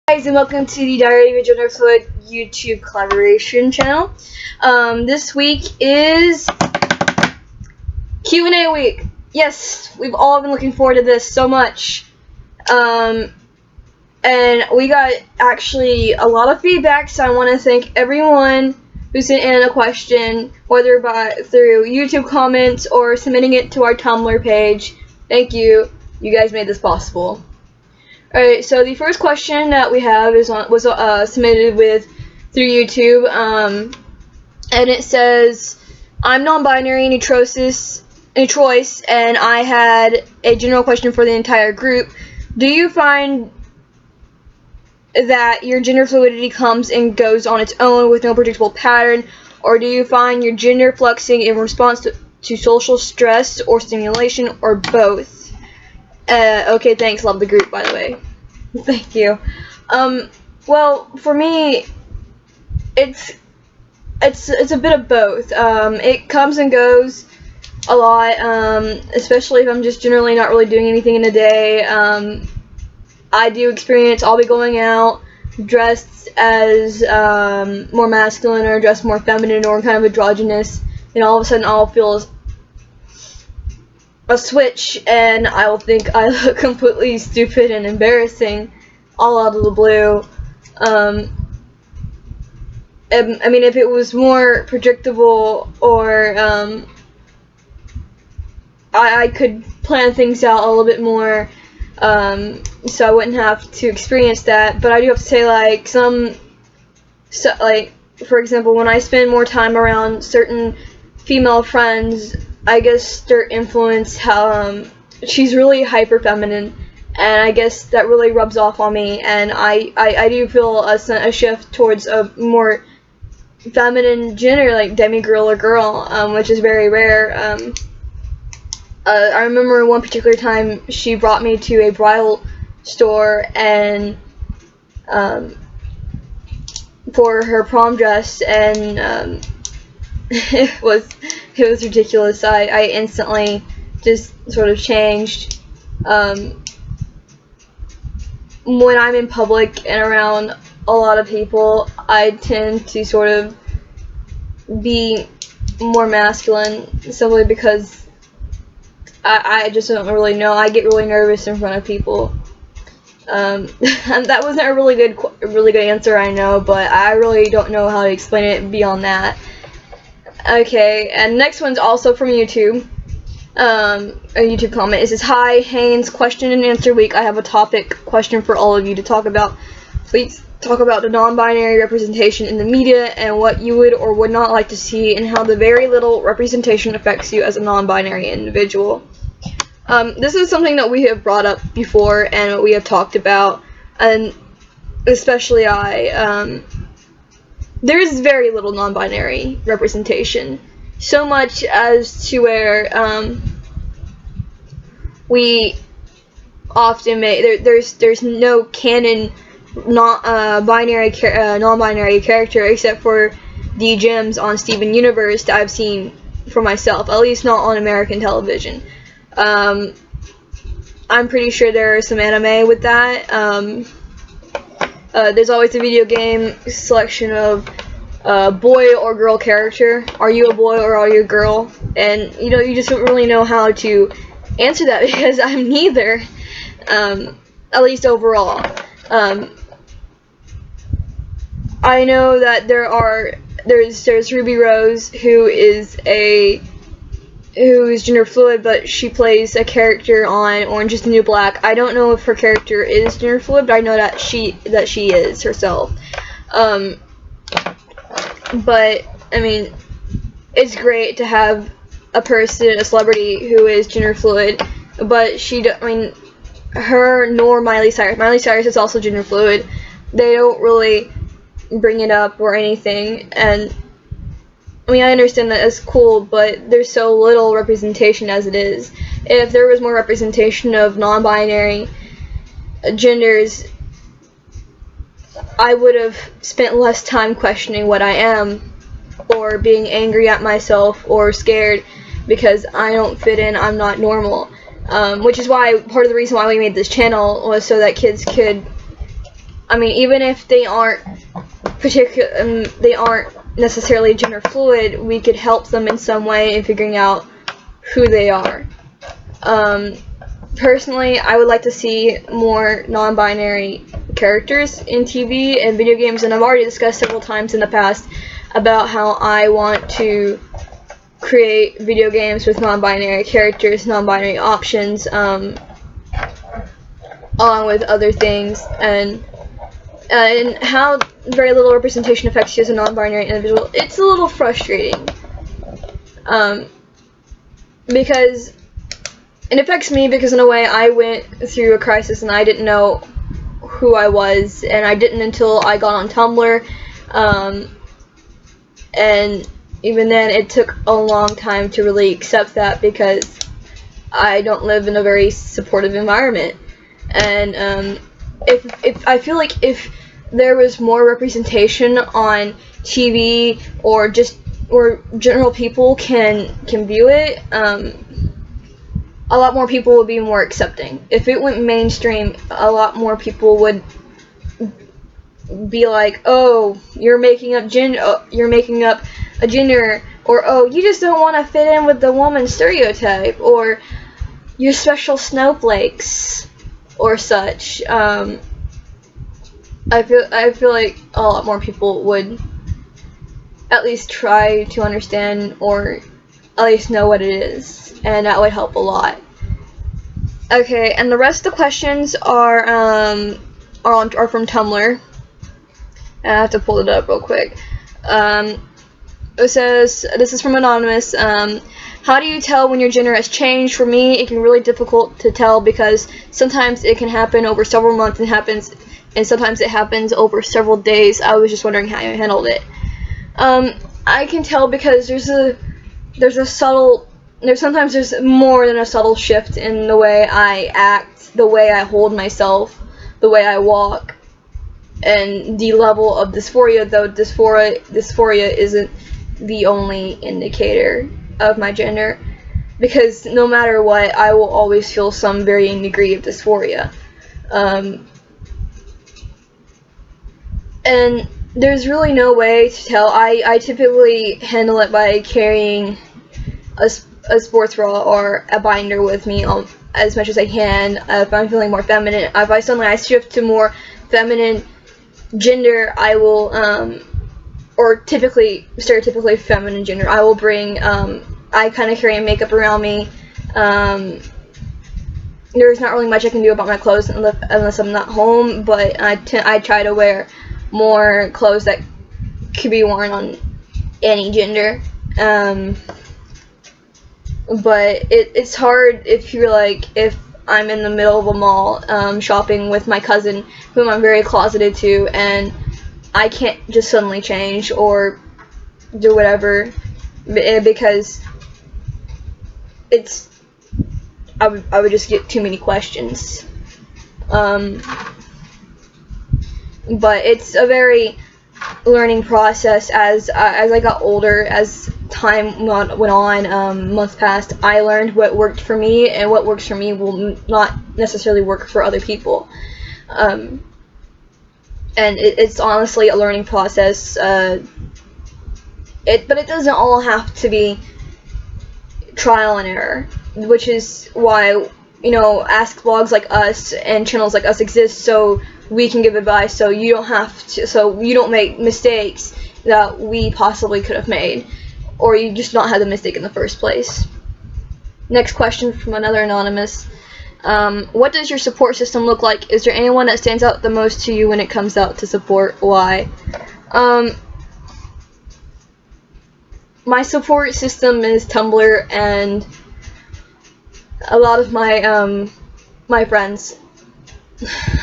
Guys, and welcome to the Diary of a Gender Fluid YouTube collaboration channel. This week is Q&A week. Yes, we've all been looking forward to this so much. And we got actually a lot of feedback, so I want to thank everyone who sent in a question, whether through YouTube comments or submitting it to our Tumblr page. Thank you. You guys made this possible. Alright, so the first question that we have was submitted through YouTube, and it says, I'm non-binary and a choice, and I had a general question for the entire group. Do you find that your gender fluidity comes and goes on its own with no predictable pattern, or do you find your gender flexing in response to social stress or stimulation, or both? Okay, thanks. Love the group, by the way. Thank you. Well, for me, it's a bit of both. It comes and goes a lot, especially if I'm just generally not really doing anything in a day. I do experience I'll be going out dressed as more masculine or dressed more feminine or kind of androgynous, and all of a sudden I'll feel a switch and I will think I look completely stupid and embarrassing all out of the blue. I mean, if it was more predictable, or I could plan things out a little bit more, so I wouldn't have to experience that. But I do have to say, like, for example, when I spend more time around certain female friends, I guess their influence, how she's really hyper feminine, and I guess that really rubs off on me, and I do feel a shift towards a more feminine gender, like demigirl or girl, which is very rare. I remember one particular time she brought me to a bridal store and for her prom dress, and it was ridiculous. I instantly just sort of changed. When I'm in public and around a lot of people, I tend to sort of be more masculine, simply because I just don't really know. I get really nervous in front of people. And that wasn't a really good answer, I know, but I really don't know how to explain it beyond that. Okay, and next one's also from YouTube. A YouTube comment. It says, "Hi, Haynes, question and answer week. I have a topic question for all of you to talk about. Please talk about the non-binary representation in the media and what you would or would not like to see, and how the very little representation affects you as a non-binary individual." This is something that we have brought up before and we have talked about, and especially there is very little non-binary representation, so much as to where we often there's no canon non-binary character except for the gems on Steven Universe that I've seen for myself, at least not on American television. I'm pretty sure there is some anime with that. There's always a video game selection of boy or girl character. Are you a boy or are you a girl? And you just don't really know how to answer that because I'm neither. At least overall. I know that there's Ruby Rose, who is gender fluid, but she plays a character on Orange Is the New Black. I don't know if her character is gender fluid, but I know that she is herself. But I mean, it's great to have a celebrity who is gender fluid, but her nor Miley Cyrus. Miley Cyrus is also gender fluid. They don't really bring it up or anything, and I mean, I understand that it's cool, but there's so little representation as it is. If there was more representation of non-binary genders, I would have spent less time questioning what I am, or being angry at myself, or scared because I don't fit in, I'm not normal. Which is why, part of the reason why we made this channel was so that kids could I mean, even if they aren't they aren't necessarily gender fluid, we could help them in some way in figuring out who they are. Personally, I would like to see more non-binary characters in TV and video games, and I've already discussed several times in the past about how I want to create video games with non-binary characters, non-binary options, along with other things, and how very little representation affects you as a non-binary individual. It's a little frustrating, because it affects me, because in a way I went through a crisis and I didn't know who I was, and I didn't until I got on Tumblr, and even then it took a long time to really accept that, because I don't live in a very supportive environment. And if I feel like if there was more representation on TV, or just where general people can view it, a lot more people would be more accepting. If it went mainstream, a lot more people would be like, oh, you're making up a gender, or oh, you just don't want to fit in with the woman stereotype, or you're special snowflakes, or such. I feel like a lot more people would at least try to understand, or at least know what it is, and that would help a lot. Okay, and the rest of the questions are from Tumblr. And I have to pull it up real quick. It says, this is from Anonymous, how do you tell when your gender has changed? For me, it can be really difficult to tell, because sometimes it can happen over several months and sometimes it happens over several days. I was just wondering how you handled it. I can tell because sometimes there's more than a subtle shift in the way I act, the way I hold myself, the way I walk, and the level of dysphoria, though dysphoria isn't the only indicator of my gender, because no matter what, I will always feel some varying degree of dysphoria. And there's really no way to tell. I typically handle it by carrying a sports bra or a binder with me as much as I can. If I'm feeling more feminine, if I shift to more feminine gender, I will, or stereotypically feminine gender, I will bring, I kind of carry makeup around me. There's not really much I can do about my clothes unless I'm not home, but I try to wear more clothes that could be worn on any gender. But it's hard if I'm in the middle of a mall shopping with my cousin, whom I'm very closeted to, and I can't just suddenly change or do whatever, because I would just get too many questions. But it's a very learning process as I got older, as time went on, months passed. I learned what worked for me, and what works for me will not necessarily work for other people. And it's honestly a learning process. But it doesn't all have to be trial and error, which is why, ask blogs like us and channels like us exist, so we can give advice, so you don't make mistakes that we possibly could have made, or you just not have the mistake in the first place. Next question from another Anonymous. What does your support system look like? Is there anyone that stands out the most to you when it comes out to support? Why? My support system is Tumblr and a lot of my friends.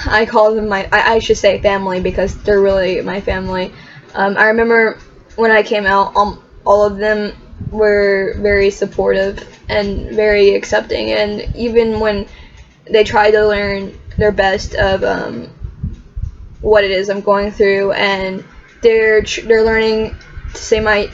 I call them I should say family, because they're really my family. I remember when I came out, all of them were very supportive and very accepting, and even when they tried to learn their best of what it is I'm going through, and they're learning to say my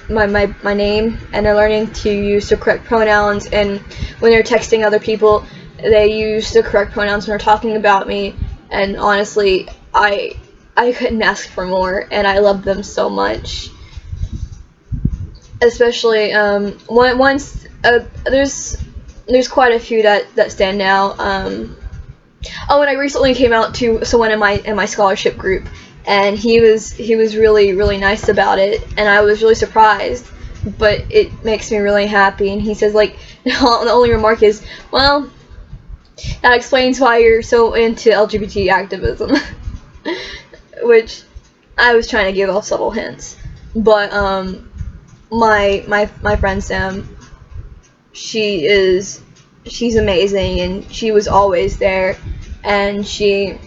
name, and they're learning to use the correct pronouns, and when they're texting other people, they use the correct pronouns when they're talking about me. And honestly, I I couldn't ask for more, and I love them so much. Especially once there's quite a few that stand out. Oh, and I recently came out to someone in my scholarship group, and he was really nice about it, and I was really surprised. But it makes me really happy. And he says, like, the only remark is, well, that explains why you're so into LGBT activism. Which I was trying to give off subtle hints. But my friend Sam, she's amazing, and she was always there, and she's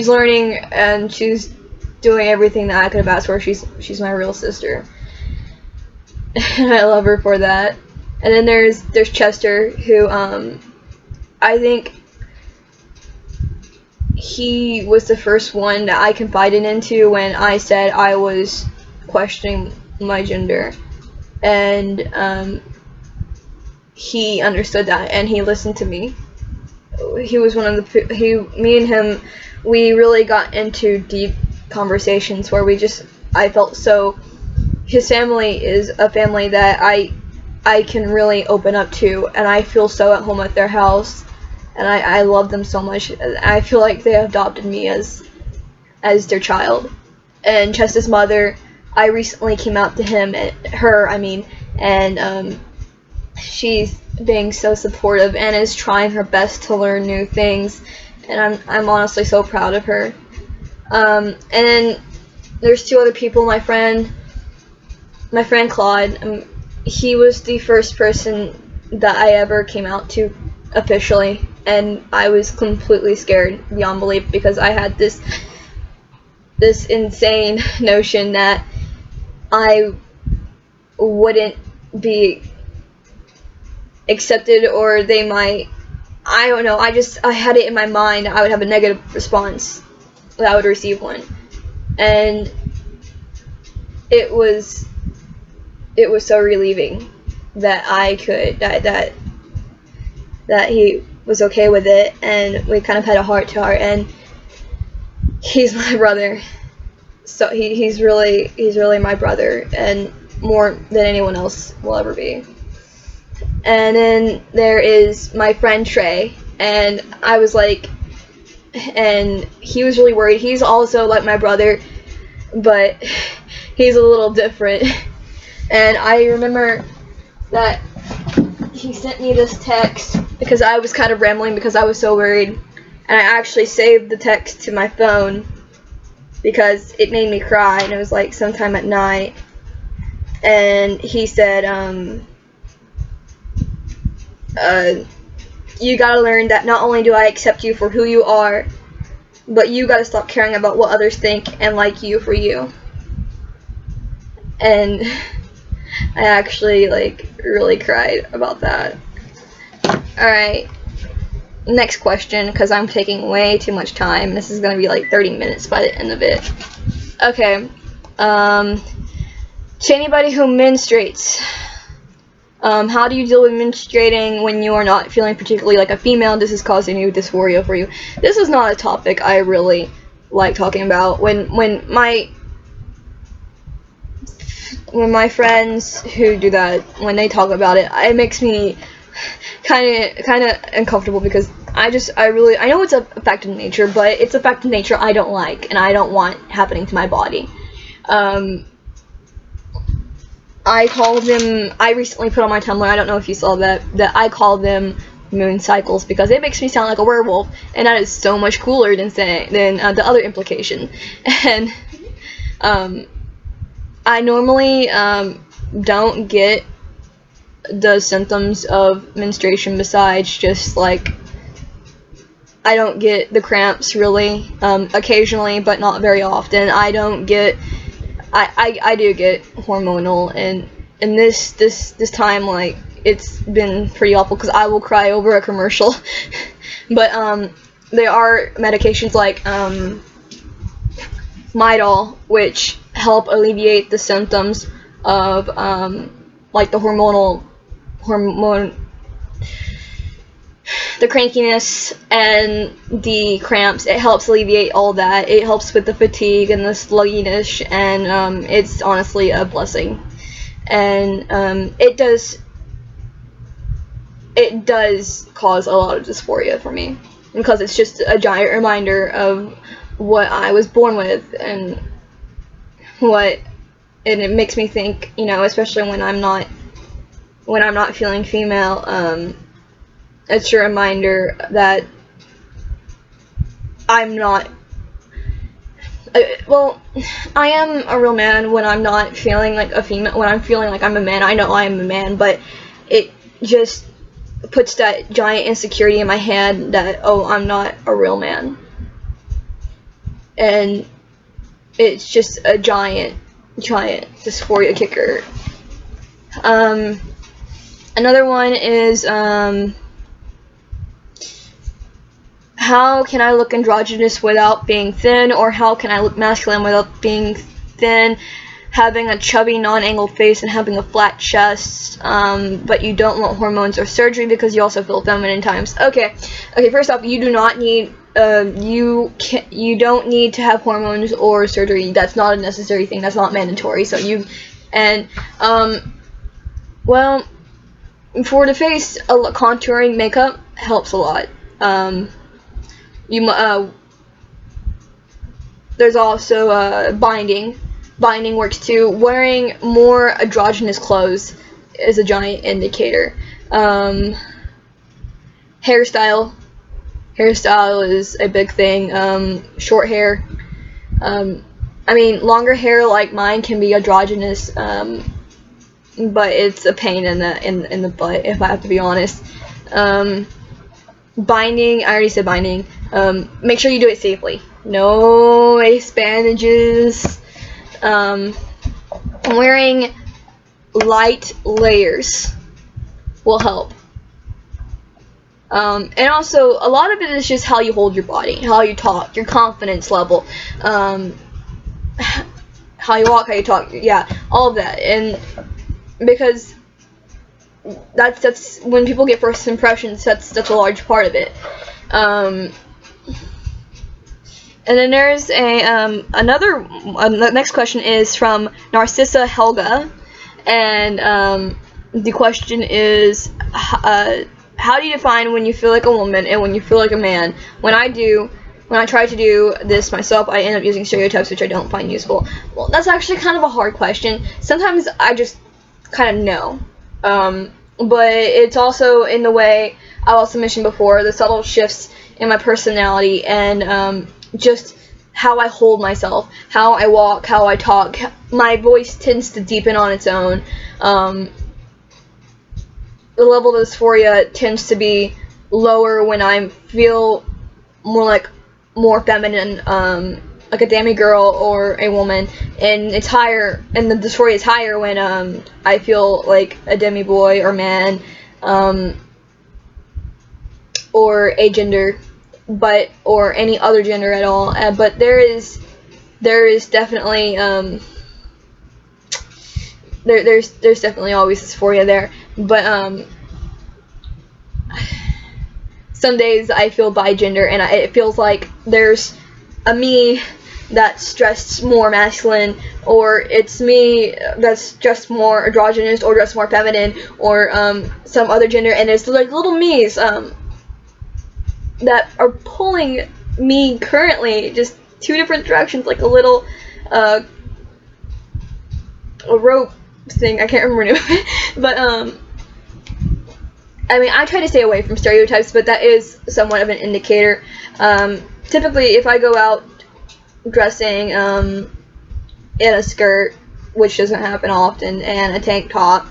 learning, and she's doing everything that I could have asked for. She's my real sister. And I love her for that. And then there's Chester, who I think he was the first one that I confided into when I said I was questioning my gender, and he understood that, and he listened to me. He was one of me and him, we really got into deep conversations where I felt so, his family is a family that I can really open up to, and I feel so at home at their house, and I love them so much. I feel like they adopted me as their child. And Chester's mother, I recently came out to her, and she's being so supportive and is trying her best to learn new things, and I'm honestly so proud of her. And then there's two other people. My friend Claude. He was the first person that I ever came out to officially, and I was completely scared beyond belief, because I had this insane notion that I wouldn't be accepted, or they might, I don't know, I had it in my mind I would have a negative response, that I would receive one. And it was so relieving that I could, that he was okay with it, and we kind of had a heart to heart. And he's my brother, so he's really my brother, and more than anyone else will ever be. And then there is my friend Trey, and I was like, and he was really worried. He's also like my brother, but he's a little different. And I remember that he sent me this text because I was kind of rambling because I was so worried, and I actually saved the text to my phone because it made me cry, and it was like sometime at night. And he said, you gotta learn that not only do I accept you for who you are, but you gotta stop caring about what others think and like you for you. And I actually really cried about that. Alright, next question, because I'm taking way too much time. This is gonna be like 30 minutes by the end of it. Okay, to anybody who menstruates, how do you deal with menstruating when you are not feeling particularly like a female? This is causing you dysphoria for you. This is not a topic I really like talking about. When my friends who do that, when they talk about it, it makes me kind of uncomfortable, because I know it's a fact of nature, but it's a fact of nature I don't like, and I don't want happening to my body. I recently put on my Tumblr, I don't know if you saw that I call them moon cycles, because it makes me sound like a werewolf, and that is so much cooler than the other implication. And I normally don't get the symptoms of menstruation, besides just like I don't get the cramps really, occasionally, but not very often. I don't get I do get hormonal, and this time, like, it's been pretty awful, because I will cry over a commercial. But there are medications like Midol, which help alleviate the symptoms of like the hormone the crankiness and the cramps. It helps alleviate all that. It helps with the fatigue and the slugginess, and it's honestly a blessing. And it does cause a lot of dysphoria for me, because it's just a giant reminder of what I was born with, and it makes me think, you know, especially when I'm not feeling female, it's a reminder that I'm not, well, I am a real man when I'm not feeling like a female. When I'm feeling like I'm a man, I know I am a man, but it just puts that giant insecurity in my head that, oh, I'm not a real man. And it's just a giant dysphoria kicker. Another one is, how can I look androgynous without being thin, or how can I look masculine without being thin? Having a chubby, non-angled face and having a flat chest, but you don't want hormones or surgery because you also feel feminine times. Okay, first off, you do not need, you don't need to have hormones or surgery. That's not a necessary thing. That's not mandatory. So well, for the face, contouring makeup helps a lot. There's also binding. Binding works too. Wearing more androgynous clothes is a giant indicator. Hairstyle is a big thing. Short hair. I mean, longer hair like mine can be androgynous, but it's a pain in the butt, if I have to be honest. Binding, I already said binding. Make sure you do it safely. No ace bandages. Wearing light layers will help. And also, a lot of it is just how you hold your body, how you talk, your confidence level, how you walk, how you talk, yeah, all of that. And because that's when people get first impressions, that's a large part of it. And then there's the next question is from Narcissa Helga, and the question is, how do you define when you feel like a woman and when you feel like a man? When I try to do this myself, I end up using stereotypes which I don't find useful. Well, that's actually kind of a hard question. Sometimes I just kind of know, but it's also in the way I also mentioned before, the subtle shifts in my personality, and just how I hold myself, how I walk, how I talk. My voice tends to deepen on its own. The level of dysphoria tends to be lower when I feel more feminine, like a demigirl or a woman, and it's higher, and the dysphoria is higher when I feel like a demi-boy or man, or a gender, or any other gender at all. But there is definitely there's definitely always dysphoria there. But some days I feel bigender, and it feels like there's a me that's dressed more masculine, or it's me that's dressed more androgynous or dressed more feminine, or some other gender, and it's like little me's that are pulling me currently just two different directions, like a little a rope thing. I can't remember the name, but I mean, I try to stay away from stereotypes, but that is somewhat of an indicator. Typically, if I go out dressing in a skirt, which doesn't happen often, and a tank top,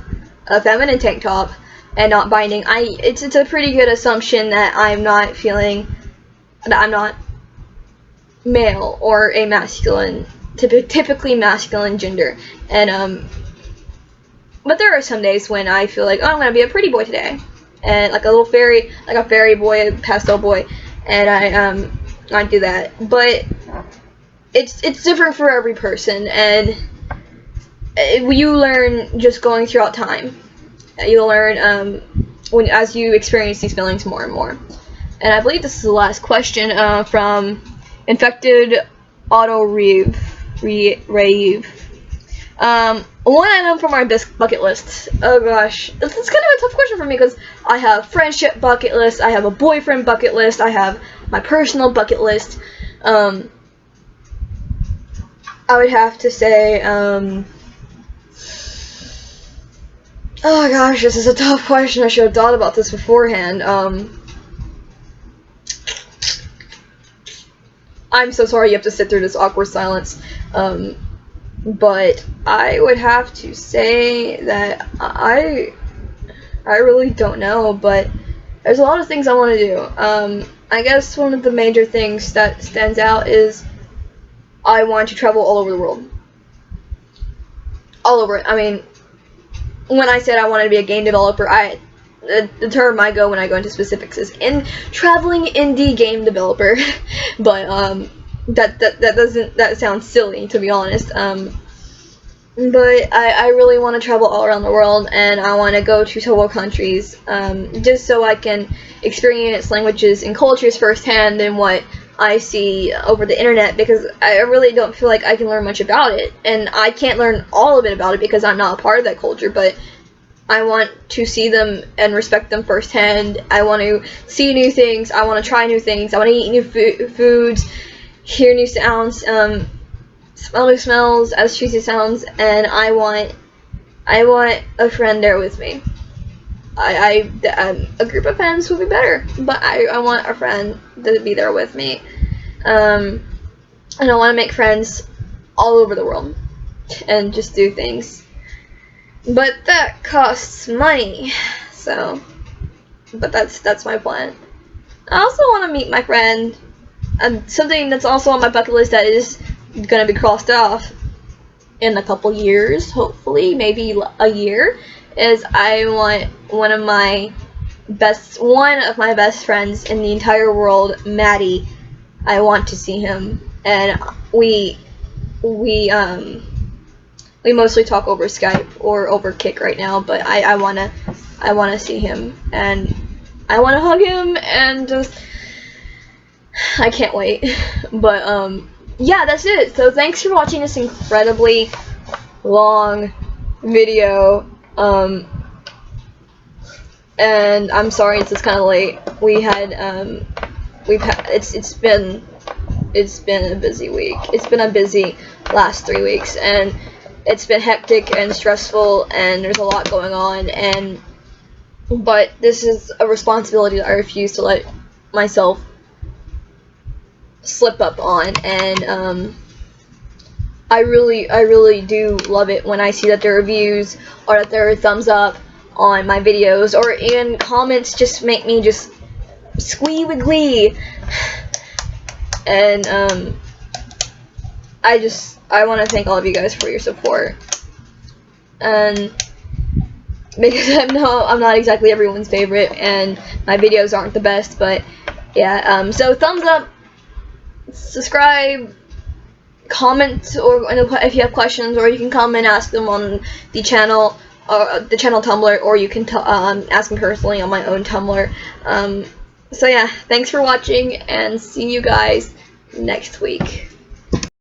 a feminine tank top, and not binding, it's a pretty good assumption that I'm not male or a masculine, typically masculine gender. And but there are some days when I feel like, oh, I'm gonna be a pretty boy today, and like a fairy boy, a pastel boy, and I do that. But it's different for every person, and you learn just going throughout time. You learn as you experience these feelings more and more. And I believe this is the last question from Infected Auto Rave. One item from our bucket list. Oh gosh, it's kind of a tough question for me because I have friendship bucket list, I have a boyfriend bucket list, I have my personal bucket list. I would have to say, oh gosh, this is a tough question. I should have thought about this beforehand. I'm so sorry you have to sit through this awkward silence. But I would have to say that I really don't know, but there's a lot of things I want to do. I guess one of the major things that stands out is I want to travel all over the world. All over it. I mean, when I said I wanted to be a game developer, the term I go when I go into specifics is traveling indie game developer. But that sounds silly, to be honest. But I really want to travel all around the world, and I want to go to several countries, just so I can experience languages and cultures firsthand than what I see over the internet, because I really don't feel like I can learn much about it, and I can't learn all of it about it because I'm not a part of that culture, but I want to see them and respect them firsthand. I want to see new things, I want to try new things, I want to eat new foods, hear new sounds, smell new smells, as cheesy sounds, and I want a friend there with me. A group of friends would be better, but I want a friend to be there with me. And I want to make friends all over the world and just do things. But that costs money, so. But that's my plan. I also want to meet my friend. Something that's also on my bucket list that is gonna be crossed off in a couple years, hopefully, maybe a year, is I want one of my best friends in the entire world, Maddie. I want to see him, and we mostly talk over Skype or over Kik right now, but I wanna see him, and I wanna hug him, and just I can't wait. But yeah, that's it. So thanks for watching this incredibly long video. And I'm sorry it's just kind of late. It's been a busy week. It's been a busy last 3 weeks, and it's been hectic and stressful, and there's a lot going on, but this is a responsibility that I refuse to let myself slip up on, and I really do love it when I see that there are views or that there are thumbs up on my videos, or even comments just make me just squee with glee. And I want to thank all of you guys for your support, and because I'm not exactly everyone's favorite, and my videos aren't the best, but yeah, so thumbs up, subscribe, comment, or if you have questions, or you can come and ask them on the channel Tumblr, or you can ask me personally on my own Tumblr. So yeah, thanks for watching, and see you guys next week.